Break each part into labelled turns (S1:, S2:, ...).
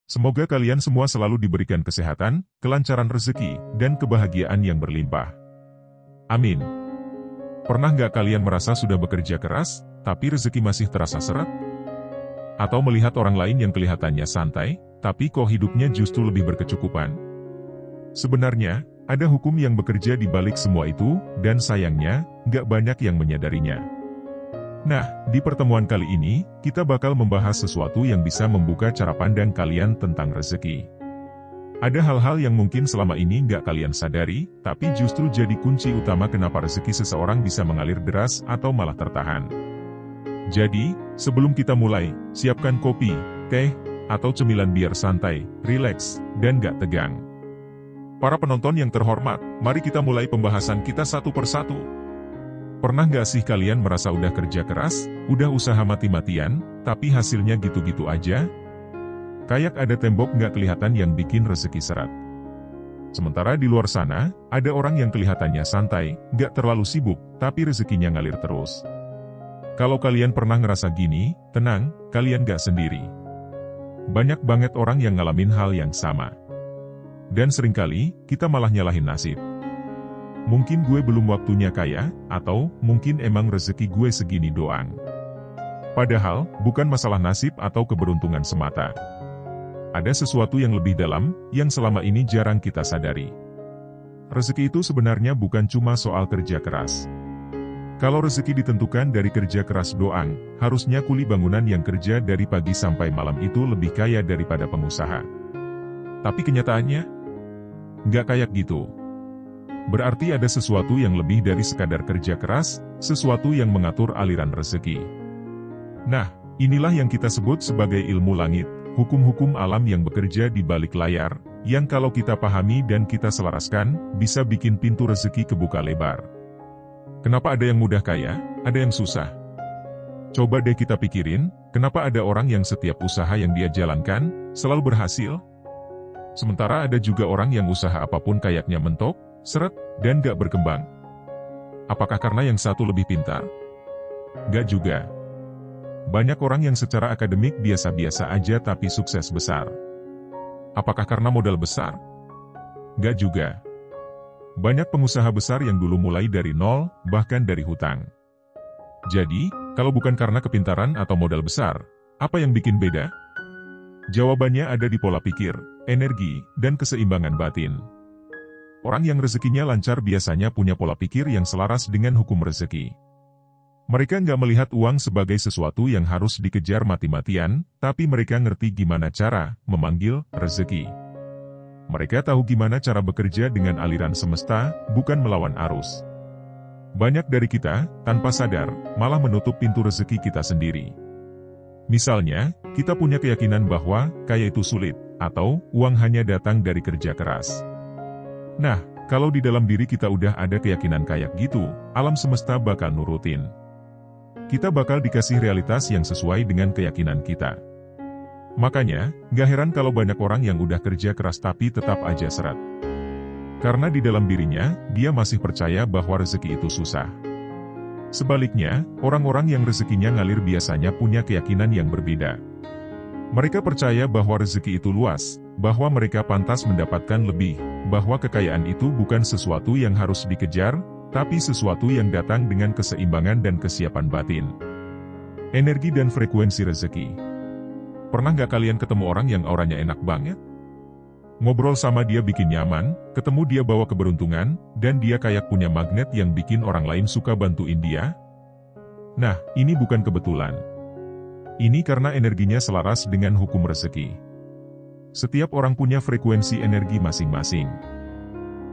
S1: Semoga kalian semua selalu diberikan kesehatan, kelancaran rezeki, dan kebahagiaan yang berlimpah. Amin. Pernah nggak kalian merasa sudah bekerja keras, tapi rezeki masih terasa seret? Atau melihat orang lain yang kelihatannya santai, tapi kok hidupnya justru lebih berkecukupan? Sebenarnya, ada hukum yang bekerja di balik semua itu, dan sayangnya, nggak banyak yang menyadarinya. Nah, di pertemuan kali ini, kita bakal membahas sesuatu yang bisa membuka cara pandang kalian tentang rezeki. Ada hal-hal yang mungkin selama ini nggak kalian sadari, tapi justru jadi kunci utama kenapa rezeki seseorang bisa mengalir deras atau malah tertahan. Jadi, sebelum kita mulai, siapkan kopi, teh, atau cemilan biar santai, rileks, dan nggak tegang. Para penonton yang terhormat, mari kita mulai pembahasan kita satu persatu. Pernah nggak sih kalian merasa udah kerja keras, udah usaha mati-matian, tapi hasilnya gitu-gitu aja? Kayak ada tembok nggak kelihatan yang bikin rezeki seret. Sementara di luar sana, ada orang yang kelihatannya santai, nggak terlalu sibuk, tapi rezekinya ngalir terus. Kalau kalian pernah ngerasa gini, tenang, kalian nggak sendiri. Banyak banget orang yang ngalamin hal yang sama. Dan seringkali, kita malah nyalahin nasib. Mungkin gue belum waktunya kaya, atau mungkin emang rezeki gue segini doang. Padahal, bukan masalah nasib atau keberuntungan semata. Ada sesuatu yang lebih dalam, yang selama ini jarang kita sadari. Rezeki itu sebenarnya bukan cuma soal kerja keras. Kalau rezeki ditentukan dari kerja keras doang, harusnya kuli bangunan yang kerja dari pagi sampai malam itu lebih kaya daripada pengusaha. Tapi kenyataannya, nggak kayak gitu. Berarti ada sesuatu yang lebih dari sekadar kerja keras, sesuatu yang mengatur aliran rezeki. Nah, inilah yang kita sebut sebagai ilmu langit, hukum-hukum alam yang bekerja di balik layar, yang kalau kita pahami dan kita selaraskan, bisa bikin pintu rezeki kebuka lebar. Kenapa ada yang mudah kaya, ada yang susah? Coba deh kita pikirin, kenapa ada orang yang setiap usaha yang dia jalankan, selalu berhasil? Sementara ada juga orang yang usaha apapun kayaknya mentok, seret, dan gak berkembang. Apakah karena yang satu lebih pintar? Gak juga. Banyak orang yang secara akademik biasa-biasa aja tapi sukses besar. Apakah karena modal besar? Gak juga. Banyak pengusaha besar yang dulu mulai dari nol, bahkan dari hutang. Jadi, kalau bukan karena kepintaran atau modal besar, apa yang bikin beda? Jawabannya ada di pola pikir, energi, dan keseimbangan batin. Orang yang rezekinya lancar biasanya punya pola pikir yang selaras dengan hukum rezeki. Mereka nggak melihat uang sebagai sesuatu yang harus dikejar mati-matian, tapi mereka ngerti gimana cara memanggil rezeki. Mereka tahu gimana cara bekerja dengan aliran semesta, bukan melawan arus. Banyak dari kita, tanpa sadar, malah menutup pintu rezeki kita sendiri. Misalnya, kita punya keyakinan bahwa kaya itu sulit, atau uang hanya datang dari kerja keras. Nah, kalau di dalam diri kita udah ada keyakinan kayak gitu, alam semesta bakal nurutin. Kita bakal dikasih realitas yang sesuai dengan keyakinan kita. Makanya, gak heran kalau banyak orang yang udah kerja keras tapi tetap aja seret. Karena di dalam dirinya, dia masih percaya bahwa rezeki itu susah. Sebaliknya, orang-orang yang rezekinya ngalir biasanya punya keyakinan yang berbeda. Mereka percaya bahwa rezeki itu luas, bahwa mereka pantas mendapatkan lebih, bahwa kekayaan itu bukan sesuatu yang harus dikejar, tapi sesuatu yang datang dengan keseimbangan dan kesiapan batin. Energi dan frekuensi rezeki. Pernah nggak kalian ketemu orang yang auranya enak banget? Ngobrol sama dia bikin nyaman, ketemu dia bawa keberuntungan, dan dia kayak punya magnet yang bikin orang lain suka bantuin dia? Nah, ini bukan kebetulan. Ini karena energinya selaras dengan hukum rezeki. Setiap orang punya frekuensi energi masing-masing.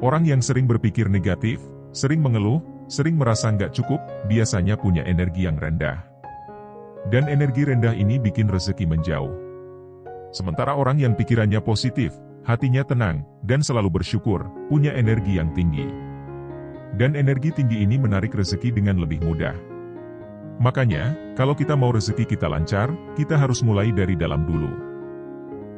S1: Orang yang sering berpikir negatif, sering mengeluh, sering merasa nggak cukup, biasanya punya energi yang rendah. Dan energi rendah ini bikin rezeki menjauh. Sementara orang yang pikirannya positif, hatinya tenang, dan selalu bersyukur, punya energi yang tinggi. Dan energi tinggi ini menarik rezeki dengan lebih mudah. Makanya, kalau kita mau rezeki kita lancar, kita harus mulai dari dalam dulu.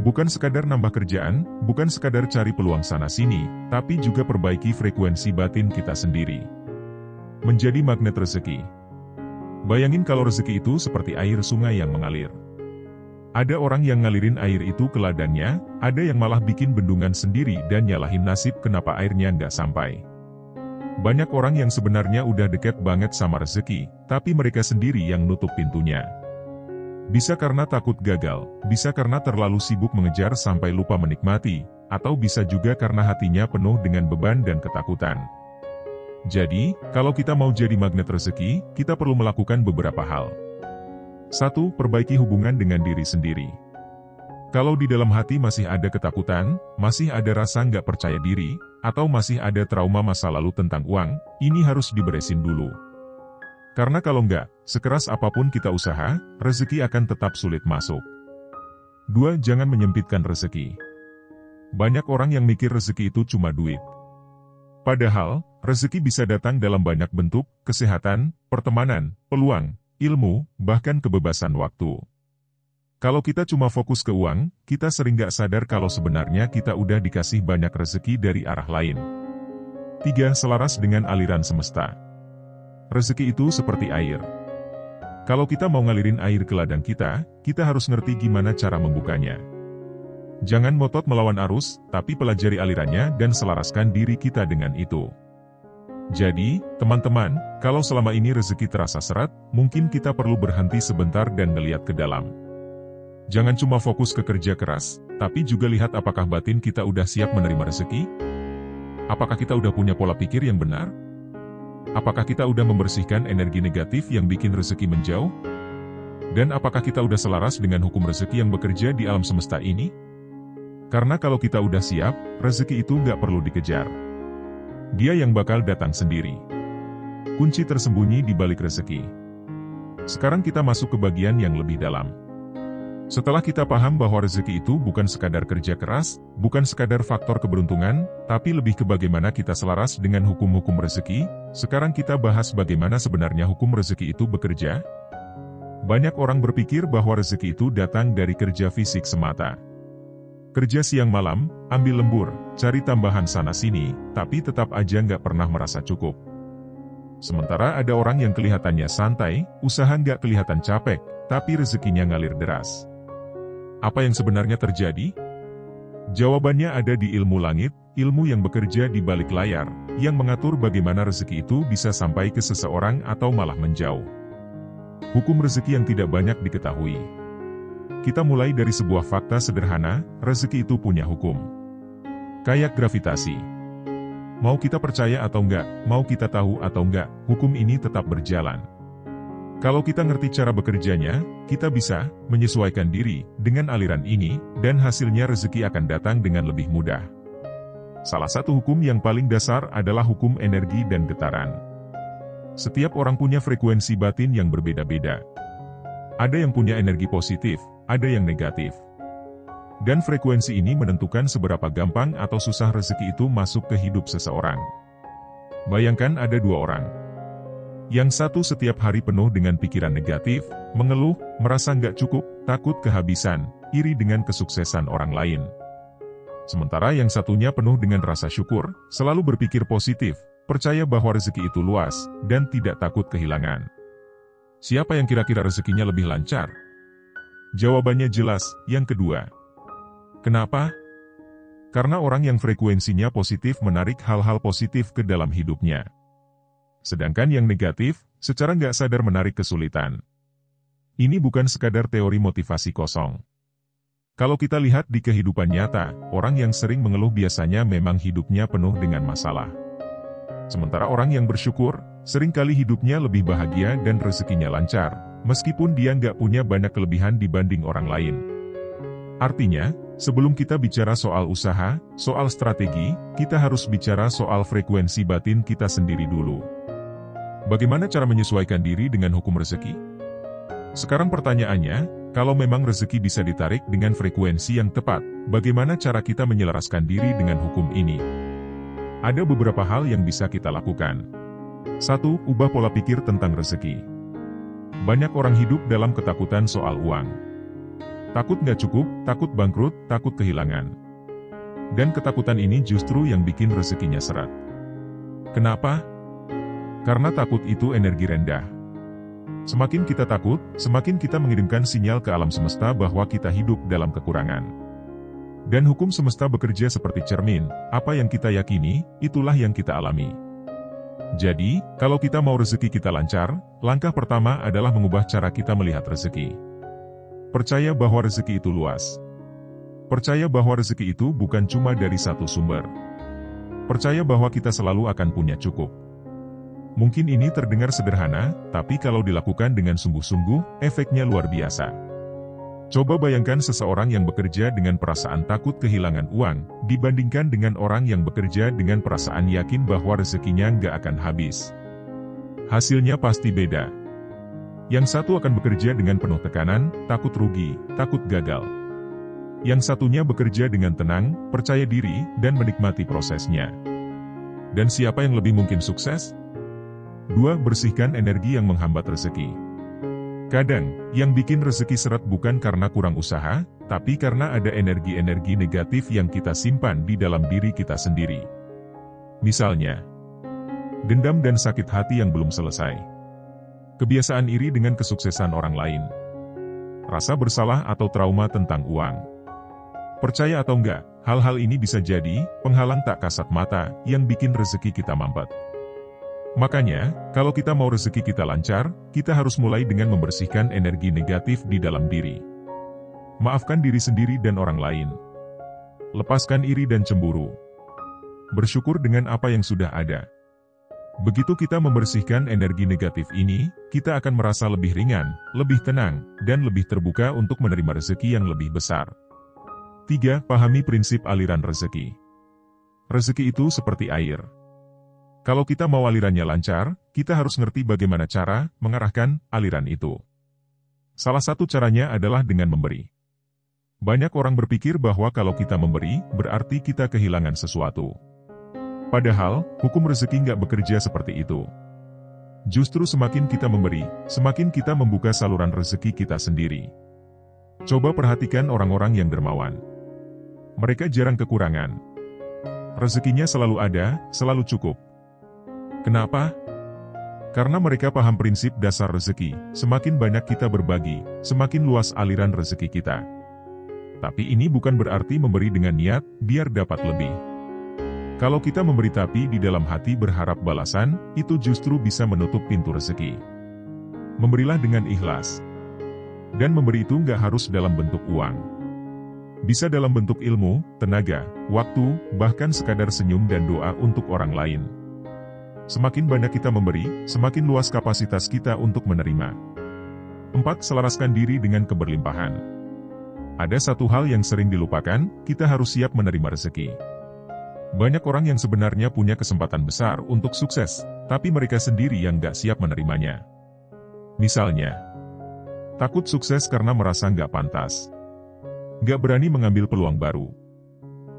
S1: Bukan sekadar nambah kerjaan, bukan sekadar cari peluang sana-sini, tapi juga perbaiki frekuensi batin kita sendiri. Menjadi magnet rezeki. Bayangin kalau rezeki itu seperti air sungai yang mengalir. Ada orang yang ngalirin air itu ke ladangnya, ada yang malah bikin bendungan sendiri dan nyalahin nasib kenapa airnya nggak sampai. Banyak orang yang sebenarnya udah deket banget sama rezeki, tapi mereka sendiri yang nutup pintunya. Bisa karena takut gagal, bisa karena terlalu sibuk mengejar sampai lupa menikmati, atau bisa juga karena hatinya penuh dengan beban dan ketakutan. Jadi, kalau kita mau jadi magnet rezeki, kita perlu melakukan beberapa hal. 1. Perbaiki hubungan dengan diri sendiri. Kalau di dalam hati masih ada ketakutan, masih ada rasa nggak percaya diri, atau masih ada trauma masa lalu tentang uang, ini harus diberesin dulu. Karena kalau nggak, sekeras apapun kita usaha, rezeki akan tetap sulit masuk. 2. Jangan menyempitkan rezeki. Banyak orang yang mikir rezeki itu cuma duit. Padahal, rezeki bisa datang dalam banyak bentuk: kesehatan, pertemanan, peluang, ilmu, bahkan kebebasan waktu. Kalau kita cuma fokus ke uang, kita sering gak sadar kalau sebenarnya kita udah dikasih banyak rezeki dari arah lain. 3. Selaras dengan aliran semesta. Rezeki itu seperti air. Kalau kita mau ngalirin air ke ladang kita harus ngerti gimana cara membukanya. Jangan ngotot melawan arus, tapi pelajari alirannya dan selaraskan diri kita dengan itu. Jadi, teman-teman, kalau selama ini rezeki terasa seret, mungkin kita perlu berhenti sebentar dan ngeliat ke dalam. Jangan cuma fokus ke kerja keras, tapi juga lihat apakah batin kita udah siap menerima rezeki? Apakah kita udah punya pola pikir yang benar? Apakah kita udah membersihkan energi negatif yang bikin rezeki menjauh? Dan apakah kita udah selaras dengan hukum rezeki yang bekerja di alam semesta ini? Karena kalau kita udah siap, rezeki itu nggak perlu dikejar. Dia yang bakal datang sendiri. Kunci tersembunyi di balik rezeki. Sekarang kita masuk ke bagian yang lebih dalam. Setelah kita paham bahwa rezeki itu bukan sekadar kerja keras, bukan sekadar faktor keberuntungan, tapi lebih ke bagaimana kita selaras dengan hukum-hukum rezeki, sekarang kita bahas bagaimana sebenarnya hukum rezeki itu bekerja. Banyak orang berpikir bahwa rezeki itu datang dari kerja fisik semata. Kerja siang malam, ambil lembur, cari tambahan sana-sini, tapi tetap aja nggak pernah merasa cukup. Sementara ada orang yang kelihatannya santai, usaha nggak kelihatan capek, tapi rezekinya ngalir deras. Apa yang sebenarnya terjadi? Jawabannya ada di ilmu langit, ilmu yang bekerja di balik layar, yang mengatur bagaimana rezeki itu bisa sampai ke seseorang atau malah menjauh. Hukum rezeki yang tidak banyak diketahui. Kita mulai dari sebuah fakta sederhana, rezeki itu punya hukum. Kayak gravitasi. Mau kita percaya atau enggak, mau kita tahu atau enggak, hukum ini tetap berjalan. Kalau kita ngerti cara bekerjanya, kita bisa menyesuaikan diri dengan aliran ini, dan hasilnya rezeki akan datang dengan lebih mudah. Salah satu hukum yang paling dasar adalah hukum energi dan getaran. Setiap orang punya frekuensi batin yang berbeda-beda. Ada yang punya energi positif, ada yang negatif. Dan frekuensi ini menentukan seberapa gampang atau susah rezeki itu masuk ke hidup seseorang. Bayangkan ada dua orang. Yang satu setiap hari penuh dengan pikiran negatif, mengeluh, merasa nggak cukup, takut kehabisan, iri dengan kesuksesan orang lain. Sementara yang satunya penuh dengan rasa syukur, selalu berpikir positif, percaya bahwa rezeki itu luas, dan tidak takut kehilangan. Siapa yang kira-kira rezekinya lebih lancar? Jawabannya jelas, yang kedua. Kenapa? Karena orang yang frekuensinya positif menarik hal-hal positif ke dalam hidupnya. Sedangkan yang negatif, secara nggak sadar menarik kesulitan. Ini bukan sekadar teori motivasi kosong. Kalau kita lihat di kehidupan nyata, orang yang sering mengeluh biasanya memang hidupnya penuh dengan masalah. Sementara orang yang bersyukur, seringkali hidupnya lebih bahagia dan rezekinya lancar, meskipun dia nggak punya banyak kelebihan dibanding orang lain. Artinya, sebelum kita bicara soal usaha, soal strategi, kita harus bicara soal frekuensi batin kita sendiri dulu. Bagaimana cara menyesuaikan diri dengan hukum rezeki? Sekarang pertanyaannya, kalau memang rezeki bisa ditarik dengan frekuensi yang tepat, bagaimana cara kita menyelaraskan diri dengan hukum ini? Ada beberapa hal yang bisa kita lakukan. 1. Ubah pola pikir tentang rezeki. Banyak orang hidup dalam ketakutan soal uang. Takut nggak cukup, takut bangkrut, takut kehilangan. Dan ketakutan ini justru yang bikin rezekinya seret. Kenapa? Karena takut itu energi rendah. Semakin kita takut, semakin kita mengirimkan sinyal ke alam semesta bahwa kita hidup dalam kekurangan. Dan hukum semesta bekerja seperti cermin, apa yang kita yakini, itulah yang kita alami. Jadi, kalau kita mau rezeki kita lancar, langkah pertama adalah mengubah cara kita melihat rezeki. Percaya bahwa rezeki itu luas. Percaya bahwa rezeki itu bukan cuma dari satu sumber. Percaya bahwa kita selalu akan punya cukup. Mungkin ini terdengar sederhana, tapi kalau dilakukan dengan sungguh-sungguh, efeknya luar biasa. Coba bayangkan seseorang yang bekerja dengan perasaan takut kehilangan uang, dibandingkan dengan orang yang bekerja dengan perasaan yakin bahwa rezekinya nggak akan habis. Hasilnya pasti beda. Yang satu akan bekerja dengan penuh tekanan, takut rugi, takut gagal. Yang satunya bekerja dengan tenang, percaya diri, dan menikmati prosesnya. Dan siapa yang lebih mungkin sukses? 2. Bersihkan energi yang menghambat rezeki. Kadang, yang bikin rezeki seret bukan karena kurang usaha, tapi karena ada energi-energi negatif yang kita simpan di dalam diri kita sendiri. Misalnya, dendam dan sakit hati yang belum selesai. Kebiasaan iri dengan kesuksesan orang lain. Rasa bersalah atau trauma tentang uang. Percaya atau enggak, hal-hal ini bisa jadi penghalang tak kasat mata yang bikin rezeki kita mampet. Makanya, kalau kita mau rezeki kita lancar, kita harus mulai dengan membersihkan energi negatif di dalam diri. Maafkan diri sendiri dan orang lain. Lepaskan iri dan cemburu. Bersyukur dengan apa yang sudah ada. Begitu kita membersihkan energi negatif ini, kita akan merasa lebih ringan, lebih tenang, dan lebih terbuka untuk menerima rezeki yang lebih besar. 3. Pahami prinsip aliran rezeki. Rezeki itu seperti air. Kalau kita mau alirannya lancar, kita harus ngerti bagaimana cara mengarahkan aliran itu. Salah satu caranya adalah dengan memberi. Banyak orang berpikir bahwa kalau kita memberi, berarti kita kehilangan sesuatu. Padahal, hukum rezeki nggak bekerja seperti itu. Justru semakin kita memberi, semakin kita membuka saluran rezeki kita sendiri. Coba perhatikan orang-orang yang dermawan. Mereka jarang kekurangan. Rezekinya selalu ada, selalu cukup. Kenapa? Karena mereka paham prinsip dasar rezeki, semakin banyak kita berbagi, semakin luas aliran rezeki kita. Tapi ini bukan berarti memberi dengan niat, biar dapat lebih. Kalau kita memberi tapi di dalam hati berharap balasan, itu justru bisa menutup pintu rezeki. Memberilah dengan ikhlas. Dan memberi itu nggak harus dalam bentuk uang. Bisa dalam bentuk ilmu, tenaga, waktu, bahkan sekadar senyum dan doa untuk orang lain. Semakin banyak kita memberi, semakin luas kapasitas kita untuk menerima. 4. Selaraskan diri dengan keberlimpahan. Ada satu hal yang sering dilupakan, kita harus siap menerima rezeki. Banyak orang yang sebenarnya punya kesempatan besar untuk sukses, tapi mereka sendiri yang gak siap menerimanya. Misalnya, takut sukses karena merasa gak pantas. Gak berani mengambil peluang baru.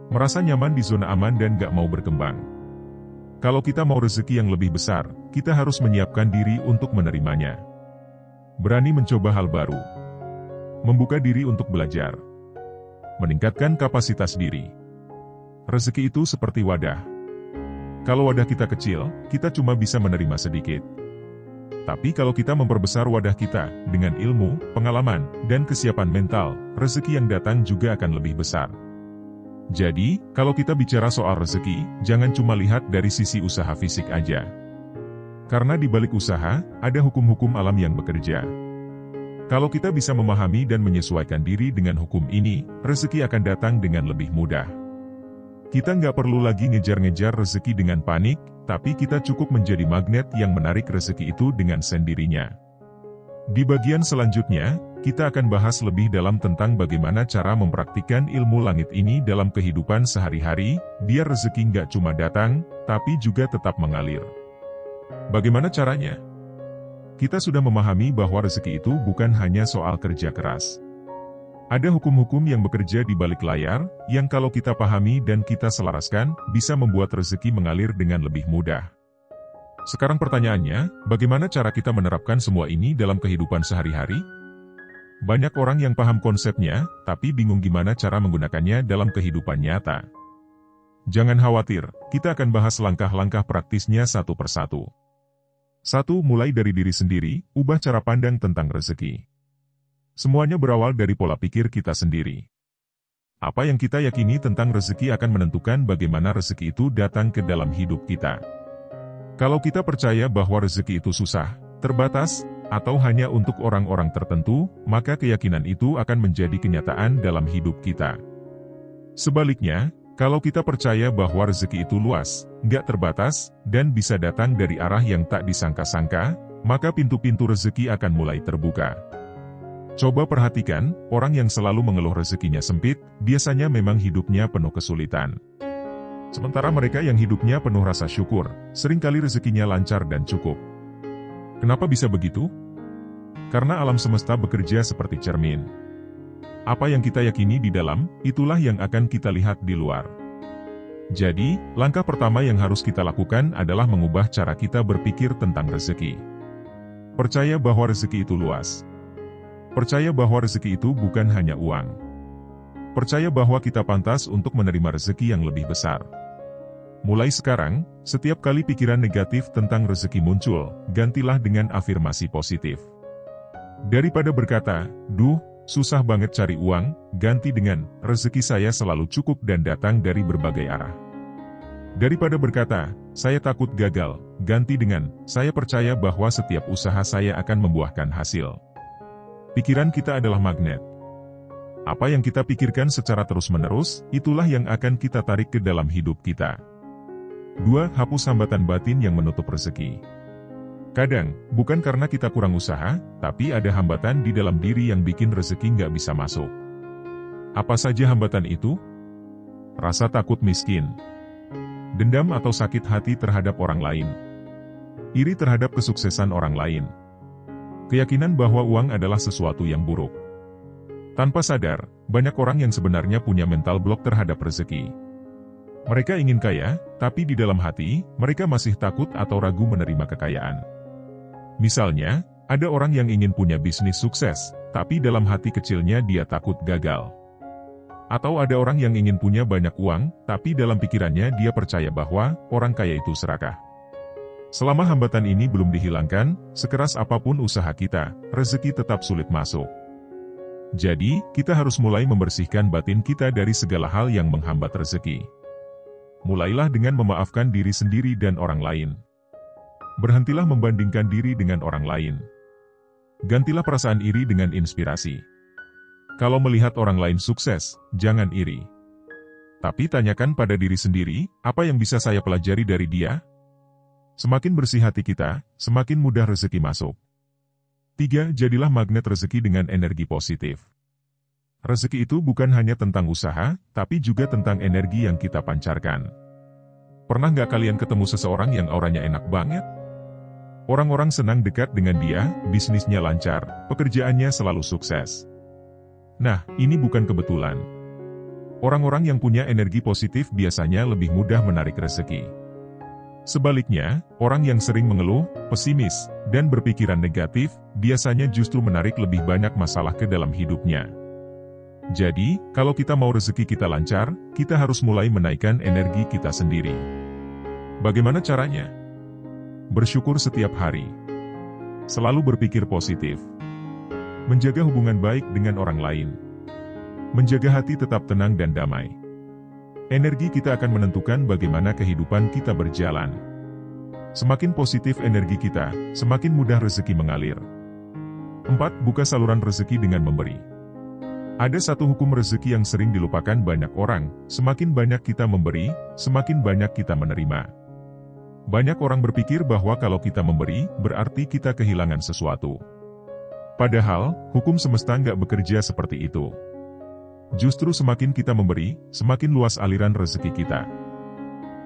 S1: Merasa nyaman di zona aman dan gak mau berkembang. Kalau kita mau rezeki yang lebih besar, kita harus menyiapkan diri untuk menerimanya. Berani mencoba hal baru. Membuka diri untuk belajar. Meningkatkan kapasitas diri. Rezeki itu seperti wadah. Kalau wadah kita kecil, kita cuma bisa menerima sedikit. Tapi kalau kita memperbesar wadah kita, dengan ilmu, pengalaman, dan kesiapan mental, rezeki yang datang juga akan lebih besar. Jadi, kalau kita bicara soal rezeki, jangan cuma lihat dari sisi usaha fisik aja. Karena di balik usaha, ada hukum-hukum alam yang bekerja. Kalau kita bisa memahami dan menyesuaikan diri dengan hukum ini, rezeki akan datang dengan lebih mudah. Kita nggak perlu lagi ngejar-ngejar rezeki dengan panik, tapi kita cukup menjadi magnet yang menarik rezeki itu dengan sendirinya. Di bagian selanjutnya, kita akan bahas lebih dalam tentang bagaimana cara mempraktikkan ilmu langit ini dalam kehidupan sehari-hari, biar rezeki nggak cuma datang, tapi juga tetap mengalir. Bagaimana caranya? Kita sudah memahami bahwa rezeki itu bukan hanya soal kerja keras. Ada hukum-hukum yang bekerja di balik layar, yang kalau kita pahami dan kita selaraskan, bisa membuat rezeki mengalir dengan lebih mudah. Sekarang pertanyaannya, bagaimana cara kita menerapkan semua ini dalam kehidupan sehari-hari? Banyak orang yang paham konsepnya, tapi bingung gimana cara menggunakannya dalam kehidupan nyata. Jangan khawatir, kita akan bahas langkah-langkah praktisnya satu persatu. 1. Mulai dari diri sendiri, ubah cara pandang tentang rezeki. Semuanya berawal dari pola pikir kita sendiri. Apa yang kita yakini tentang rezeki akan menentukan bagaimana rezeki itu datang ke dalam hidup kita. Kalau kita percaya bahwa rezeki itu susah, terbatas, atau hanya untuk orang-orang tertentu, maka keyakinan itu akan menjadi kenyataan dalam hidup kita. Sebaliknya, kalau kita percaya bahwa rezeki itu luas, nggak terbatas, dan bisa datang dari arah yang tak disangka-sangka, maka pintu-pintu rezeki akan mulai terbuka. Coba perhatikan, orang yang selalu mengeluh rezekinya sempit, biasanya memang hidupnya penuh kesulitan. Sementara mereka yang hidupnya penuh rasa syukur, seringkali rezekinya lancar dan cukup. Kenapa bisa begitu? Karena alam semesta bekerja seperti cermin. Apa yang kita yakini di dalam, itulah yang akan kita lihat di luar. Jadi, langkah pertama yang harus kita lakukan adalah mengubah cara kita berpikir tentang rezeki. Percaya bahwa rezeki itu luas. Percaya bahwa rezeki itu bukan hanya uang. Percaya bahwa kita pantas untuk menerima rezeki yang lebih besar. Mulai sekarang, setiap kali pikiran negatif tentang rezeki muncul, gantilah dengan afirmasi positif. Daripada berkata, "Duh, susah banget cari uang," ganti dengan, "Rezeki saya selalu cukup dan datang dari berbagai arah." Daripada berkata, "Saya takut gagal," ganti dengan, "Saya percaya bahwa setiap usaha saya akan membuahkan hasil." Pikiran kita adalah magnet. Apa yang kita pikirkan secara terus-menerus, itulah yang akan kita tarik ke dalam hidup kita. 2. Hapus hambatan batin yang menutup rezeki. Kadang, bukan karena kita kurang usaha, tapi ada hambatan di dalam diri yang bikin rezeki nggak bisa masuk. Apa saja hambatan itu? Rasa takut miskin, dendam atau sakit hati terhadap orang lain, iri terhadap kesuksesan orang lain, keyakinan bahwa uang adalah sesuatu yang buruk. Tanpa sadar, banyak orang yang sebenarnya punya mental block terhadap rezeki. Mereka ingin kaya, tapi di dalam hati, mereka masih takut atau ragu menerima kekayaan. Misalnya, ada orang yang ingin punya bisnis sukses, tapi dalam hati kecilnya dia takut gagal. Atau ada orang yang ingin punya banyak uang, tapi dalam pikirannya dia percaya bahwa orang kaya itu serakah. Selama hambatan ini belum dihilangkan, sekeras apapun usaha kita, rezeki tetap sulit masuk. Jadi, kita harus mulai membersihkan batin kita dari segala hal yang menghambat rezeki. Mulailah dengan memaafkan diri sendiri dan orang lain. Berhentilah membandingkan diri dengan orang lain. Gantilah perasaan iri dengan inspirasi. Kalau melihat orang lain sukses, jangan iri. Tapi tanyakan pada diri sendiri, apa yang bisa saya pelajari dari dia? Semakin bersih hati kita, semakin mudah rezeki masuk. 3. Jadilah magnet rezeki dengan energi positif. Rezeki itu bukan hanya tentang usaha, tapi juga tentang energi yang kita pancarkan. Pernah nggak kalian ketemu seseorang yang auranya enak banget? Orang-orang senang dekat dengan dia, bisnisnya lancar, pekerjaannya selalu sukses. Nah, ini bukan kebetulan. Orang-orang yang punya energi positif biasanya lebih mudah menarik rezeki. Sebaliknya, orang yang sering mengeluh, pesimis, dan berpikiran negatif, biasanya justru menarik lebih banyak masalah ke dalam hidupnya. Jadi, kalau kita mau rezeki kita lancar, kita harus mulai menaikkan energi kita sendiri. Bagaimana caranya? Bersyukur setiap hari. Selalu berpikir positif. Menjaga hubungan baik dengan orang lain. Menjaga hati tetap tenang dan damai. Energi kita akan menentukan bagaimana kehidupan kita berjalan. Semakin positif energi kita, semakin mudah rezeki mengalir. 4. Buka saluran rezeki dengan memberi. Ada satu hukum rezeki yang sering dilupakan banyak orang, semakin banyak kita memberi, semakin banyak kita menerima. Banyak orang berpikir bahwa kalau kita memberi, berarti kita kehilangan sesuatu. Padahal, hukum semesta nggak bekerja seperti itu. Justru semakin kita memberi, semakin luas aliran rezeki kita.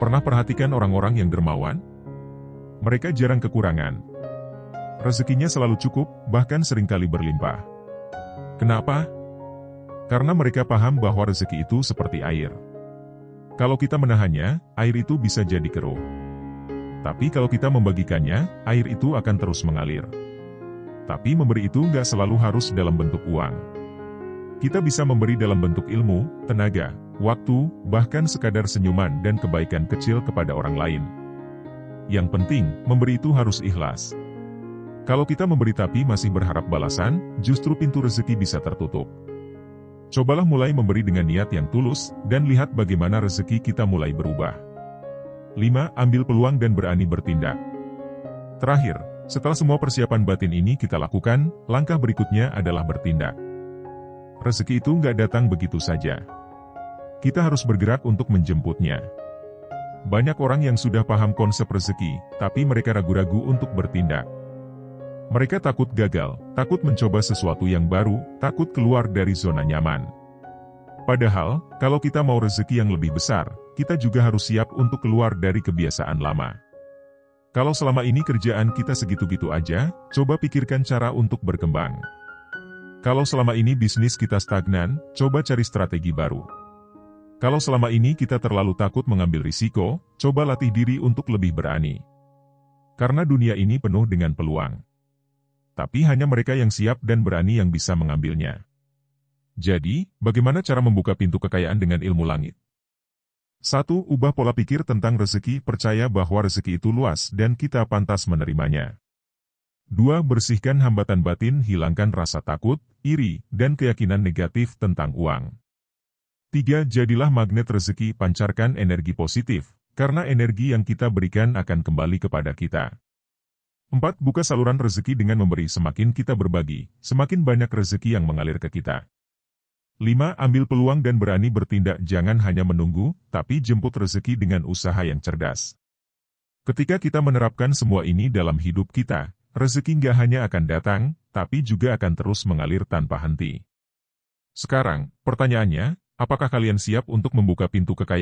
S1: Pernah perhatikan orang-orang yang dermawan? Mereka jarang kekurangan. Rezekinya selalu cukup, bahkan seringkali berlimpah. Kenapa? Karena mereka paham bahwa rezeki itu seperti air. Kalau kita menahannya, air itu bisa jadi keruh. Tapi kalau kita membagikannya, air itu akan terus mengalir. Tapi memberi itu nggak selalu harus dalam bentuk uang. Kita bisa memberi dalam bentuk ilmu, tenaga, waktu, bahkan sekadar senyuman dan kebaikan kecil kepada orang lain. Yang penting, memberi itu harus ikhlas. Kalau kita memberi tapi masih berharap balasan, justru pintu rezeki bisa tertutup. Cobalah mulai memberi dengan niat yang tulus, dan lihat bagaimana rezeki kita mulai berubah. 5. Ambil peluang dan berani bertindak. Terakhir, setelah semua persiapan batin ini kita lakukan, langkah berikutnya adalah bertindak. Rezeki itu nggak datang begitu saja. Kita harus bergerak untuk menjemputnya. Banyak orang yang sudah paham konsep rezeki, tapi mereka ragu-ragu untuk bertindak. Mereka takut gagal, takut mencoba sesuatu yang baru, takut keluar dari zona nyaman. Padahal, kalau kita mau rezeki yang lebih besar, kita juga harus siap untuk keluar dari kebiasaan lama. Kalau selama ini kerjaan kita segitu-gitu aja, coba pikirkan cara untuk berkembang. Kalau selama ini bisnis kita stagnan, coba cari strategi baru. Kalau selama ini kita terlalu takut mengambil risiko, coba latih diri untuk lebih berani. Karena dunia ini penuh dengan peluang. Tapi hanya mereka yang siap dan berani yang bisa mengambilnya. Jadi, bagaimana cara membuka pintu kekayaan dengan ilmu langit? 1. Ubah pola pikir tentang rezeki, percaya bahwa rezeki itu luas dan kita pantas menerimanya. 2. Bersihkan hambatan batin, hilangkan rasa takut, iri, dan keyakinan negatif tentang uang. 3. Jadilah magnet rezeki, pancarkan energi positif, karena energi yang kita berikan akan kembali kepada kita. 4. Buka saluran rezeki dengan memberi, semakin kita berbagi, semakin banyak rezeki yang mengalir ke kita. 5. Ambil peluang dan berani bertindak, jangan hanya menunggu, tapi jemput rezeki dengan usaha yang cerdas. Ketika kita menerapkan semua ini dalam hidup kita, rezeki nggak hanya akan datang, tapi juga akan terus mengalir tanpa henti. Sekarang, pertanyaannya, apakah kalian siap untuk membuka pintu kekayaan?